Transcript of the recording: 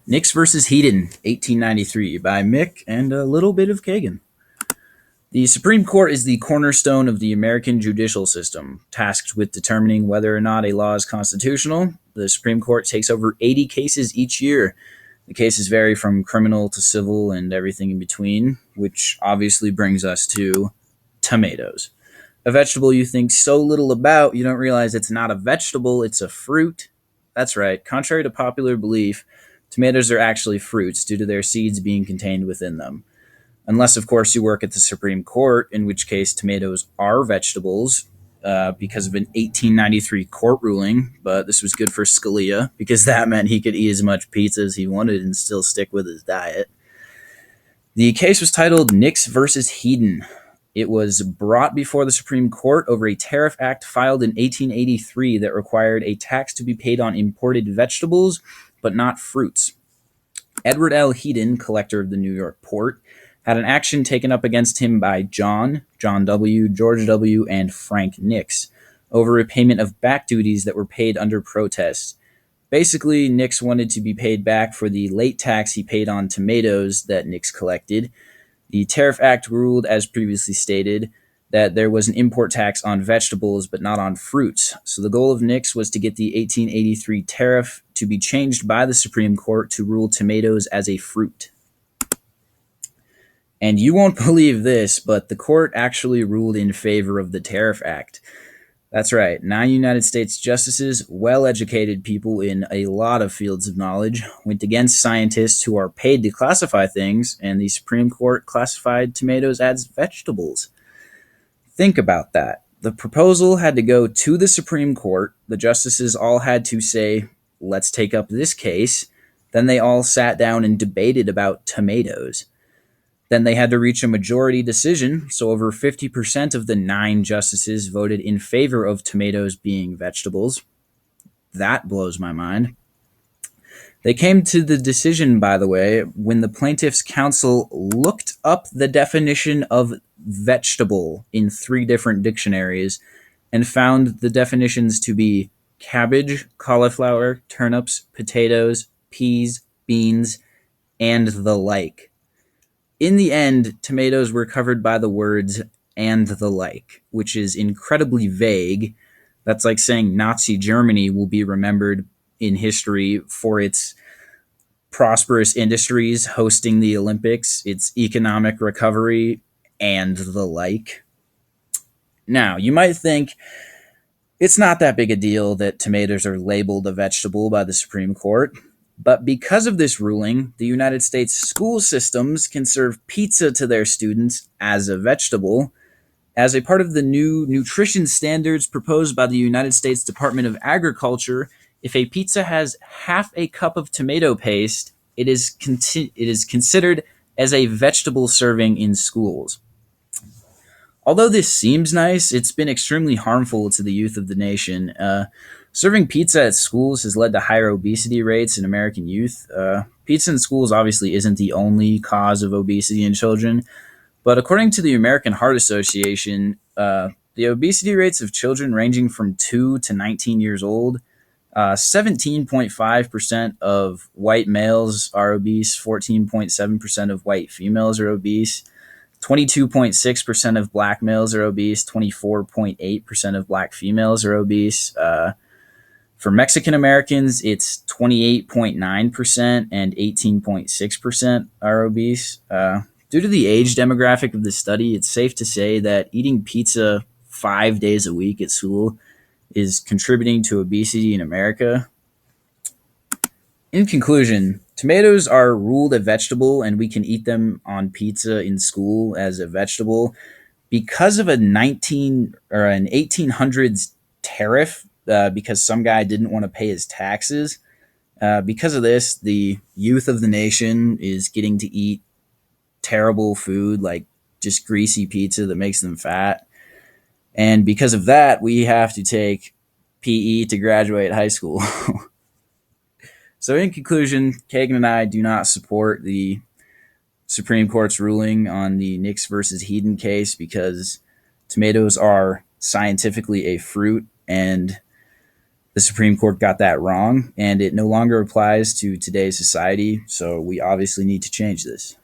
Nix versus Heaton, 1893, by Mick and a little bit of Kagan. The Supreme Court is the cornerstone of the American judicial system, tasked with determining whether or not a law is constitutional. The Supreme Court takes over 80 cases each year. The cases vary from criminal to civil and everything in between, which obviously brings us to tomatoes. A vegetable you think so little about, you don't realize it's not a vegetable, it's a fruit. That's right. Contrary to popular belief, tomatoes are actually fruits due to their seeds being contained within them. Unless, of course, you work at the Supreme Court, in which case tomatoes are vegetables because of an 1893 court ruling. But this was good for Scalia because that meant he could eat as much pizza as he wanted and still stick with his diet. The case was titled Nix versus Heaton. It was brought before the Supreme Court over a tariff act filed in 1883 that required a tax to be paid on imported vegetables, but not fruits. Edward L. Heaton, collector of the New York port, had an action taken up against him by John W., George W., and Frank Nix over a payment of back duties that were paid under protest. Basically, Nix wanted to be paid back for the late tax he paid on tomatoes that Nix collected. The Tariff Act ruled, as previously stated, that there was an import tax on vegetables but not on fruits. So the goal of Nix was to get the 1883 tariff to be changed by the Supreme Court to rule tomatoes as a fruit. And you won't believe this, but the court actually ruled in favor of the Tariff Act. That's right, 9 United States justices, well-educated people in a lot of fields of knowledge, went against scientists who are paid to classify things, and the Supreme Court classified tomatoes as vegetables. Think about that. The proposal had to go to the Supreme Court. The justices all had to say, let's take up this case. Then they all sat down and debated about tomatoes. Then they had to reach a majority decision, so over 50% of the 9 justices voted in favor of tomatoes being vegetables. That blows my mind. They came to the decision, by the way, when the plaintiff's counsel looked up the definition of vegetable in 3 different dictionaries and found the definitions to be cabbage, cauliflower, turnips, potatoes, peas, beans, and the like. In the end, tomatoes were covered by the words "and the like," which is incredibly vague. That's like saying Nazi Germany will be remembered in history for its prosperous industries hosting the Olympics, its economic recovery, and the like. Now, you might think it's not that big a deal that tomatoes are labeled a vegetable by the Supreme Court. But because of this ruling, the United States school systems can serve pizza to their students as a vegetable. As a part of the new nutrition standards proposed by the United States Department of Agriculture, if a pizza has half a cup of tomato paste, it is considered as a vegetable serving in schools. Although this seems nice, it's been extremely harmful to the youth of the nation. Serving pizza at schools has led to higher obesity rates in American youth. Pizza in schools obviously isn't the only cause of obesity in children, but according to the American Heart Association, the obesity rates of children ranging from 2 to 19 years old, 17.5% of white males are obese, 14.7% of white females are obese, 22.6% of black males are obese, 24.8% of black females are obese. For Mexican Americans, it's 28.9% and 18.6% are obese. Due to the age demographic of the study, it's safe to say that eating pizza 5 days a week at school is contributing to obesity in America. In conclusion, tomatoes are ruled a vegetable and we can eat them on pizza in school as a vegetable because of an 1800s tariff because some guy didn't want to pay his taxes. Because of this, the youth of the nation is getting to eat terrible food like just greasy pizza that makes them fat. And because of that, we have to take PE to graduate high school. So in conclusion, Kagan and I do not support the Supreme Court's ruling on the Nix versus Heaton case because tomatoes are scientifically a fruit, and The Supreme Court got that wrong, and it no longer applies to today's society, so we obviously need to change this.